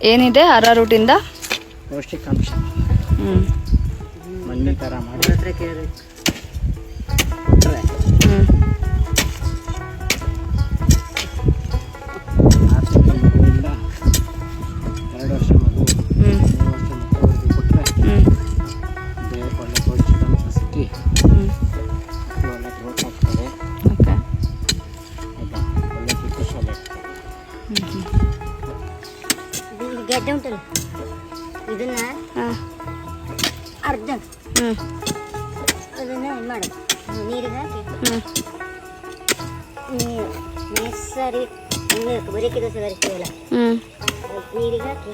ಏನಿದೆ ಅರಾರೂಟಿಂದ ಪೌಷ್ಟಿಕಾಂಶ ಹ್ಞೂ ಮಣ್ಣಿ ಥರ ಮಾಡಿ ಕೊಟ್ಟರೆ ಹ್ಞೂ 6 ತಿಂಗಳಿಂದ 2 ವರ್ಷ ಮಗು ಹ್ಞೂ 3 ವರ್ಷ ಮಕ್ಕಳಿಗೆ ಕೊಟ್ಟರೆ ಹ್ಞೂ ದೇಹಕ್ಕೆ ಒಳ್ಳೆ ಪೌಷ್ಟಿಕಾಂಶ ಸಿಕ್ಕಿ ಹ್ಞೂ ಒಳ್ಳೆ ಗ್ರೋತ್ ಆಗ್ತದೆ. ಓಕೆ ಆಯಿತಾ, ಒಳ್ಳೆ ಚಿಕಿತ್ಸೆ ಗೆಡ್ಡೆ ಉಂಟಲ್ಲ ಇದನ್ನ ಹಾಂ ಅರ್ಧ ಹ್ಞೂ ಅದನ್ನ ಇದು ಮಾಡು ನೀರಿಗೆ ಹಾಕಿ ಹ್ಞೂ ನೀರು ಸರಿ ಬರೀಕಿದ ಸರಿಸ್ತೀವಲ್ಲ ಹ್ಞೂ ನೀರಿಗೆ ಹಾಕಿ